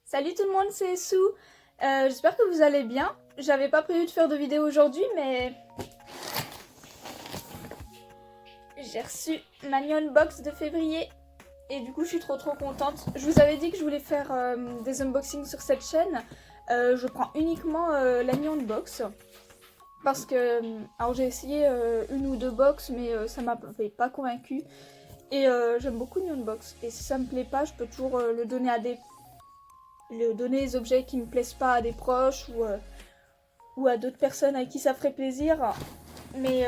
Salut tout le monde, c'est Sue. J'espère que vous allez bien. J'avais pas prévu de faire de vidéo aujourd'hui, mais j'ai reçu ma new unbox de février et du coup je suis trop contente. Je vous avais dit que je voulais faire des unboxings sur cette chaîne. Je prends uniquement la new unbox parce que alors j'ai essayé une ou deux box, mais ça m'avait pas convaincue et j'aime beaucoup new unbox. Et si ça me plaît pas, je peux toujours le donner à donner les objets qui me plaisent pas à des proches ou à d'autres personnes à qui ça ferait plaisir. Mais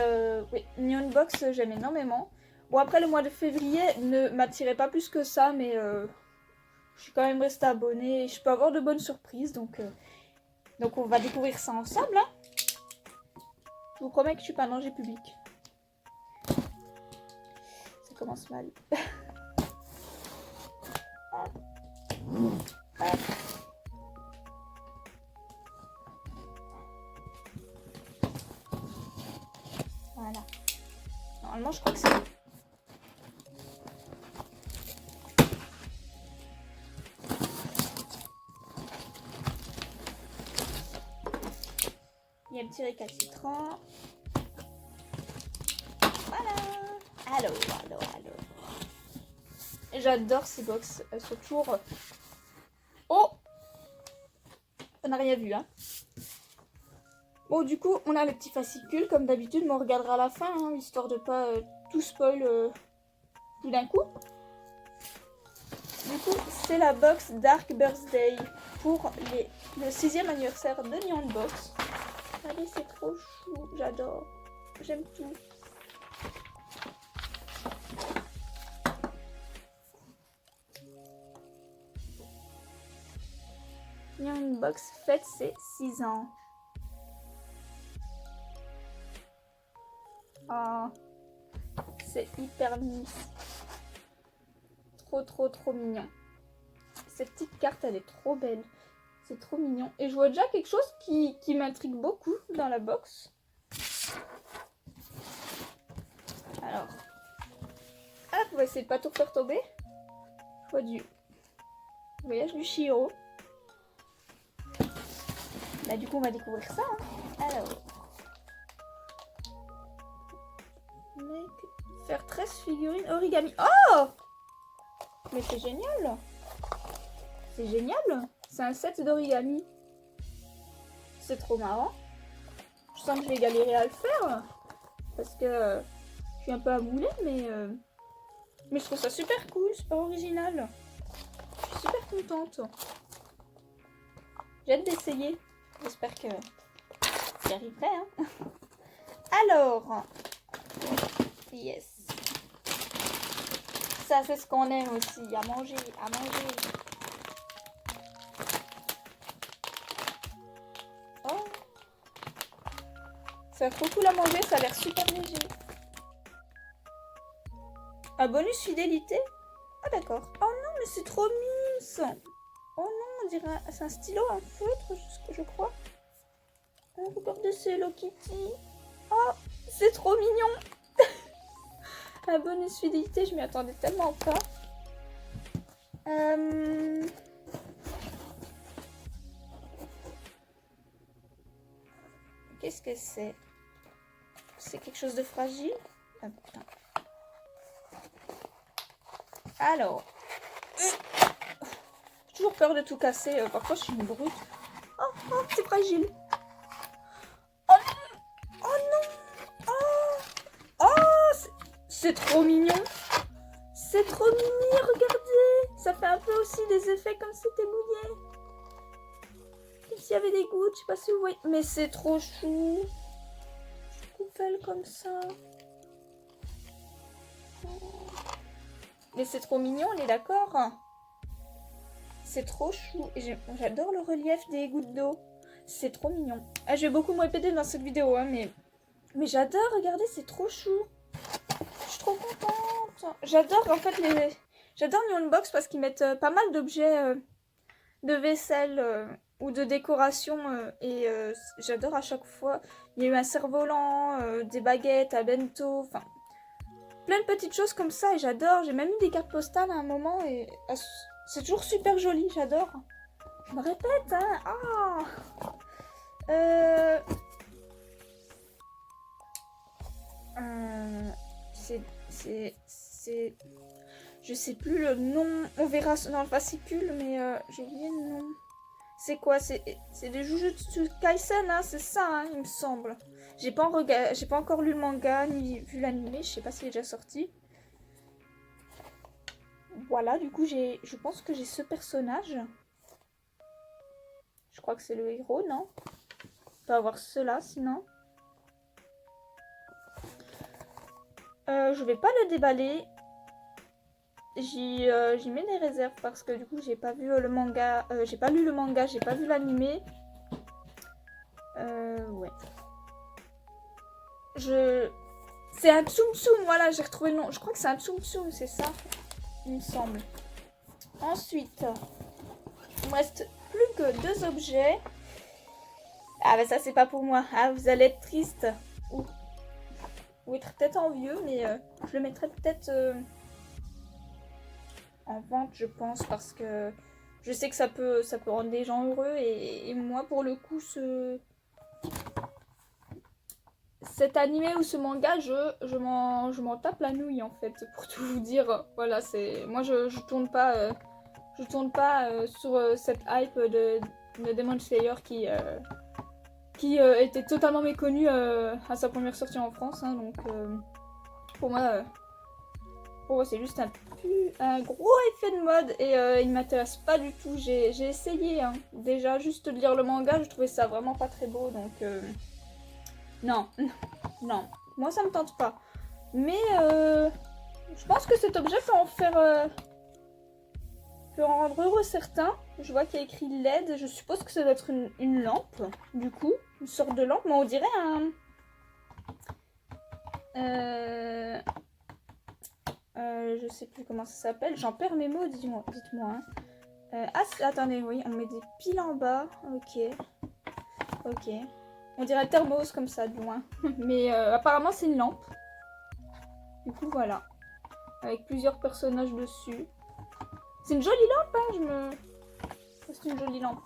oui, New Unbox, j'aime énormément. Bon, après, le mois de février ne m'attirait pas plus que ça, mais je suis quand même restée abonnée et je peux avoir de bonnes surprises, donc on va découvrir ça ensemble. Hein. Je vous promets que je suis pas un danger public. Ça commence mal. Voilà. Normalement, je crois que c'est bon. Il y a un petit récalcitrant. Voilà. Allô. J'adore ces box. Elles sont toujours... Oh! On n'a rien vu, hein. Bon, du coup, on a le petit fascicule, comme d'habitude, mais on regardera à la fin, hein, histoire de pas tout spoil tout d'un coup. Du coup, c'est la box Dark Birthday pour le 6e anniversaire de New Unbox. Allez, c'est trop chou, j'adore. J'aime tout. New Unbox fête ses 6 ans. Oh, c'est hyper mignon. Trop mignon. Cette petite carte, elle est trop belle. C'est trop mignon. Et je vois déjà quelque chose qui m'intrigue beaucoup dans la box. Alors, hop, on va essayer de pas tout faire tomber. Je vois du voyage du Chihiro. Bah du coup, on va découvrir ça. Hein. Alors, mec, faire 13 figurines origami. Oh! Mais c'est génial! C'est génial! C'est un set d'origami. C'est trop marrant. Je sens que je vais galérer à le faire. Parce que je suis un peu amoulée, mais je trouve ça super cool, super original. Je suis super contente. J'ai hâte d'essayer. J'espère que j'y arriverai. Hein. Alors, yes. Ça, c'est ce qu'on aime aussi, à manger, Oh. Ça a trop cool à manger, ça a l'air super léger. Un bonus fidélité? Ah d'accord. Oh non, mais c'est trop mince. Oh non, on dirait c'est un stylo, un feutre, je crois. Oh, regardez, c'est Hello Kitty. Oh, c'est trop mignon. Un bonus fidélité, je m'y attendais tellement pas. Qu'est-ce que c'est? C'est quelque chose de fragile? Ah putain. Alors. J'ai toujours peur de tout casser. Parfois, je suis une brute. Oh, c'est fragile. Oh non! Oh non! Oh, c'est trop mignon. C'est trop mignon, regardez. Ça fait un peu aussi des effets comme si c'était mouillé. Comme s'il y avait des gouttes, je sais pas si vous voyez. Mais c'est trop chou. Coupelle comme ça. Mais c'est trop mignon, on est d'accord? C'est trop chou. Et j'adore le relief des gouttes d'eau. C'est trop mignon. Ah, je vais beaucoup me répéter dans cette vidéo, hein, mais j'adore, regardez, c'est trop chou. Je suis trop contente. J'adore en fait j'adore New Unbox parce qu'ils mettent pas mal d'objets de vaisselle ou de décoration et j'adore à chaque fois. Il y a eu un cerf-volant, des baguettes, un bento, enfin plein de petites choses comme ça et j'adore. J'ai même eu des cartes postales à un moment et c'est toujours super joli, j'adore. Je me répète, hein. Ah. Euh... C'est... Je sais plus le nom. On verra dans le fascicule, mais j'ai oublié le nom. C'est quoi? C'est des Jujutsu Kaisen, hein, c'est ça, hein, il me semble. J'ai pas encore lu le manga, ni vu l'anime, je sais pas s'il est déjà sorti. Voilà, du coup, je pense que j'ai ce personnage. Je crois que c'est le héros, non? On peut avoir cela, sinon. Je vais pas le déballer. J'y mets des réserves parce que du coup j'ai pas vu le manga, j'ai pas lu le manga, j'ai pas vu l'animé. Ouais. C'est un Tsum Tsum, voilà, j'ai retrouvé le nom. Je crois que c'est un Tsum Tsum, c'est ça, il me semble. Ensuite, il me reste plus que 2 objets. Ah bah ça c'est pas pour moi. Ah, vous allez être triste. Ou être peut-être envieux, mais je le mettrai peut-être... en vente, je pense, parce que je sais que ça peut rendre les gens heureux et moi pour le coup cet animé ou ce manga je m'en tape la nouille en fait, pour tout vous dire. Voilà, c'est moi je tourne pas sur cette hype de Demon Slayer qui était totalement méconnu à sa première sortie en France, hein, donc pour moi c'est juste un gros effet de mode et il m'intéresse pas du tout. J'ai essayé, hein. Déjà juste de lire le manga, je trouvais ça vraiment pas très beau, donc non, non, moi ça me tente pas. Mais je pense que cet objet peut en faire, peut en rendre heureux certains. Je vois qu'il y a écrit LED, je suppose que ça doit être une lampe, du coup, une sorte de lampe, mais on dirait un... je sais plus comment ça s'appelle. J'en perds mes mots, dites-moi. Hein. Attendez, oui, on met des piles en bas. Ok. Ok. On dirait thermos comme ça, du moins. Mais apparemment, c'est une lampe. Du coup, voilà. Avec plusieurs personnages dessus. C'est une jolie lampe, hein. C'est une jolie lampe.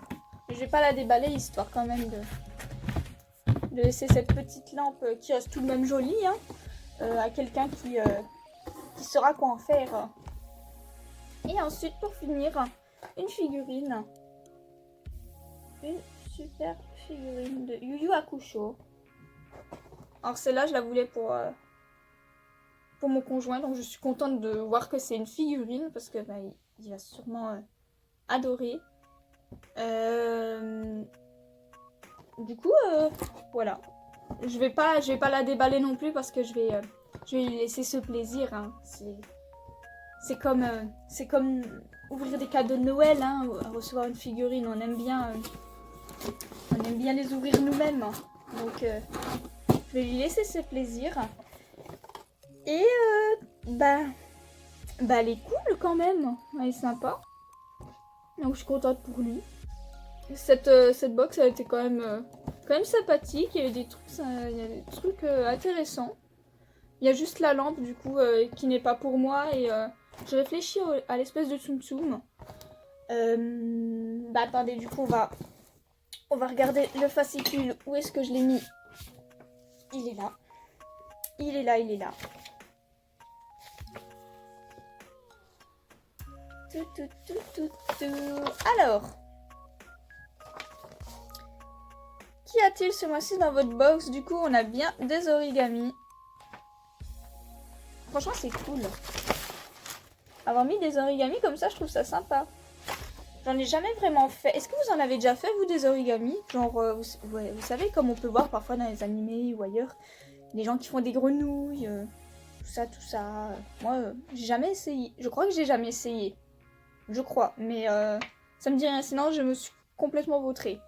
Mais je vais pas la déballer, histoire quand même de laisser cette petite lampe qui reste tout de même jolie, hein, à quelqu'un qui saura quoi en faire. Et ensuite, pour finir, une figurine. Une super figurine de Yu Yu Hakusho. Alors celle-là, je la voulais pour mon conjoint, donc je suis contente de voir que c'est une figurine, parce que bah, il va sûrement adorer. Du coup, voilà. Je vais pas la déballer non plus, parce que je vais lui laisser ce plaisir, hein. C'est comme ouvrir des cadeaux de Noël, hein, recevoir une figurine. On aime bien les ouvrir nous-mêmes. Donc, je vais lui laisser ce plaisir. Et elle est cool quand même. Elle est sympa. Donc, je suis contente pour lui. Cette box, elle était quand même sympathique. Il y avait des trucs intéressants. Il y a juste la lampe du coup qui n'est pas pour moi et je réfléchis à l'espèce de Tsum Tsum. Attendez, du coup on va regarder le fascicule. Où est-ce que je l'ai mis? Il est là. Il est là. Alors, qu'y a-t-il ce mois-ci dans votre box? Du coup, on a bien des origamis. Franchement, c'est cool. Avoir mis des origamis comme ça, je trouve ça sympa. J'en ai jamais vraiment fait. Est-ce que vous en avez déjà fait, vous, des origamis? Genre, vous savez, comme on peut voir parfois dans les animés ou ailleurs, les gens qui font des grenouilles, tout ça. Moi, j'ai jamais essayé. Je crois que j'ai jamais essayé. Je crois, mais ça me dit rien. Sinon, je me suis complètement vautrée.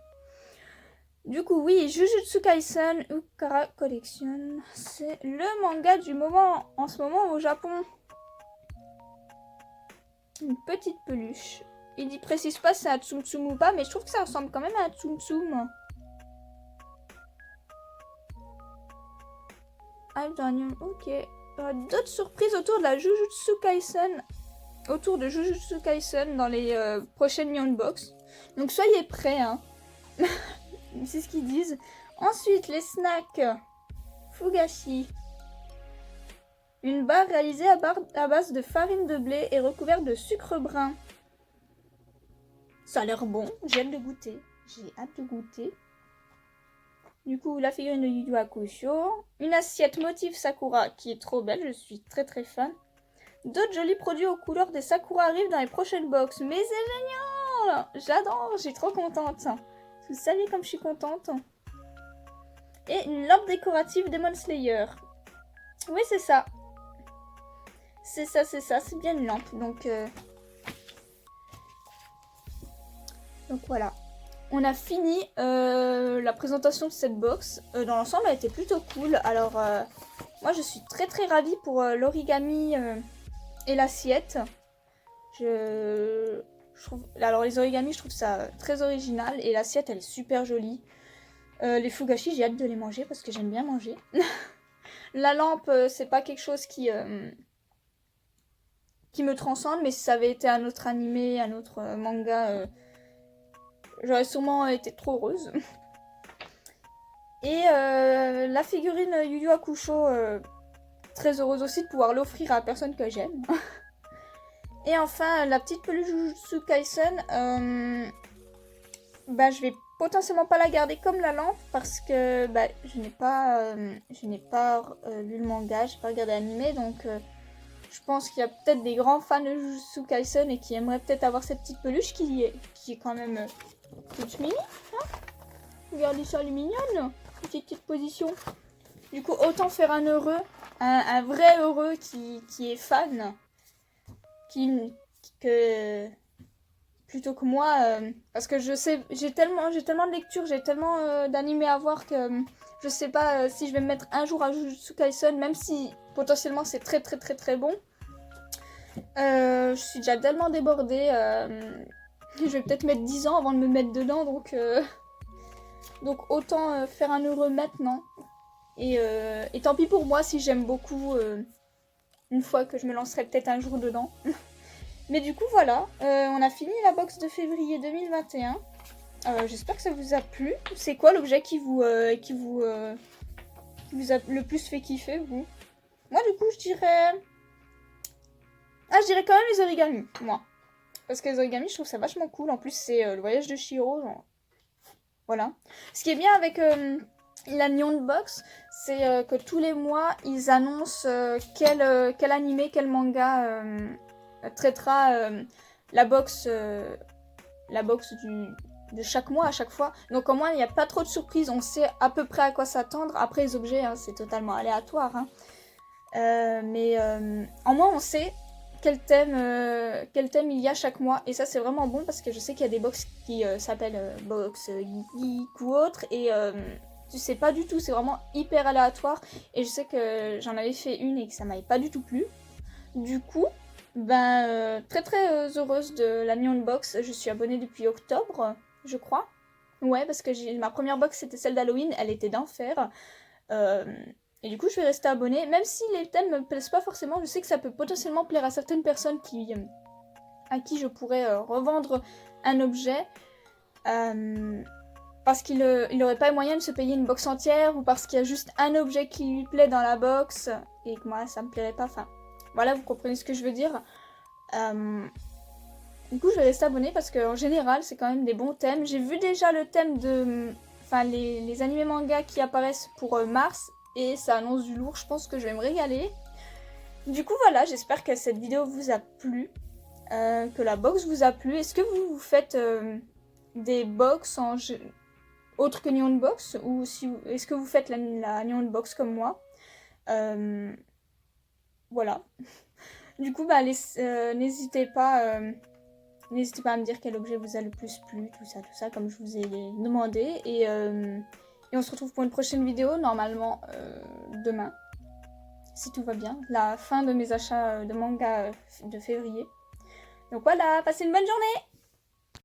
Du coup, oui, Jujutsu Kaisen Ukara Collection, c'est le manga du moment en ce moment au Japon. Une petite peluche. Il dit précise pas si c'est un Tsum Tsum ou pas, mais je trouve que ça ressemble quand même à un Tsum Tsum. Ok. D'autres surprises autour de la Jujutsu Kaisen. Autour de Jujutsu Kaisen dans les prochaines Nihon Box. Donc soyez prêts, hein. C'est ce qu'ils disent. Ensuite, les snacks. Fugashi. Une barre réalisée à base de farine de blé et recouverte de sucre brun. Ça a l'air bon, j'ai hâte de goûter. J'ai hâte de goûter. Du coup, la figurine de Yu Yu Hakusho. Une assiette motif Sakura qui est trop belle, je suis très très fan. D'autres jolis produits aux couleurs des Sakura arrivent dans les prochaines box. Mais c'est génial! J'adore, je suis trop contente. Vous savez comme je suis contente. Et une lampe décorative Demon Slayer. Oui, c'est ça. C'est ça, c'est bien une lampe. Donc voilà. On a fini la présentation de cette box. Dans l'ensemble, elle était plutôt cool. Alors, moi, je suis très très ravie pour l'origami et l'assiette. Alors, les origamis, je trouve ça très original. Et l'assiette, elle est super jolie. Les fugashi, j'ai hâte de les manger parce que j'aime bien manger. La lampe, c'est pas quelque chose qui me transcende. Mais si ça avait été un autre animé, un autre manga... j'aurais sûrement été trop heureuse. Et la figurine Yu Yu Hakusho, très heureuse aussi de pouvoir l'offrir à la personne que j'aime. Et enfin, la petite peluche Jujutsu Kaisen, je vais potentiellement pas la garder comme la lampe parce que je n'ai pas lu le manga, j'ai pas regardé l'anime, donc je pense qu'il y a peut-être des grands fans de Jujutsu Kaisen et qui aimeraient peut-être avoir cette petite peluche qui est quand même toute mini. Hein, regardez ça, elle est mignonne. Petite position. Du coup, autant faire un heureux, un vrai heureux qui est fan, plutôt que moi, parce que je sais, j'ai tellement de lectures, j'ai tellement d'animés à voir que je sais pas si je vais me mettre un jour à Jujutsu Kaisen, même si potentiellement c'est très très très très bon. Je suis déjà tellement débordée. Je vais peut-être mettre 10 ans avant de me mettre dedans, donc autant faire un heureux maintenant. Et tant pis pour moi si j'aime beaucoup une fois que je me lancerai peut-être un jour dedans. Mais du coup voilà, on a fini la box de février 2021. J'espère que ça vous a plu. C'est quoi l'objet qui vous a le plus fait kiffer, vous? Moi du coup je dirais quand même les origamis, moi. Parce que les origamis, je trouve ça vachement cool. En plus, c'est le voyage de Chihiro. Genre. Voilà. Ce qui est bien avec la Nihon Box, c'est que tous les mois, ils annoncent quel animé, quel manga traitera la box de chaque mois à chaque fois. Donc au moins, il n'y a pas trop de surprises. On sait à peu près à quoi s'attendre. Après, les objets, hein, c'est totalement aléatoire. Hein. Mais en moins, on sait quel thème il y a chaque mois, et ça c'est vraiment bon parce que je sais qu'il y a des box qui s'appellent box geek ou autre, et tu sais pas du tout, c'est vraiment hyper aléatoire, et je sais que j'en avais fait une et que ça m'avait pas du tout plu. Du coup, très très heureuse de la Nihon Box. Je suis abonnée depuis octobre, je crois. Ouais, parce que ma première box c'était celle d'Halloween, elle était d'enfer. Et du coup, je vais rester abonnée. Même si les thèmes me plaisent pas forcément, je sais que ça peut potentiellement plaire à certaines personnes à qui je pourrais revendre un objet. Parce qu'il n'aurait pas les moyens de se payer une box entière, ou parce qu'il y a juste un objet qui lui plaît dans la box et que moi, ça me plairait pas. Enfin, voilà, vous comprenez ce que je veux dire. Du coup, je vais rester abonnée parce qu'en général, c'est quand même des bons thèmes. J'ai vu déjà le thème de... Enfin, les animés mangas qui apparaissent pour mars. Et ça annonce du lourd, je pense que je vais me régaler. Du coup voilà, j'espère que cette vidéo vous a plu, que la box vous a plu. Est-ce que vous faites des box autres que Nihon Box, ou est-ce que vous faites la Nihon Box comme moi? Voilà. Du coup n'hésitez pas à me dire quel objet vous a le plus plu, tout ça, comme je vous ai demandé. Et on se retrouve pour une prochaine vidéo, normalement demain, si tout va bien. La fin de mes achats de manga de février. Donc voilà, passez une bonne journée!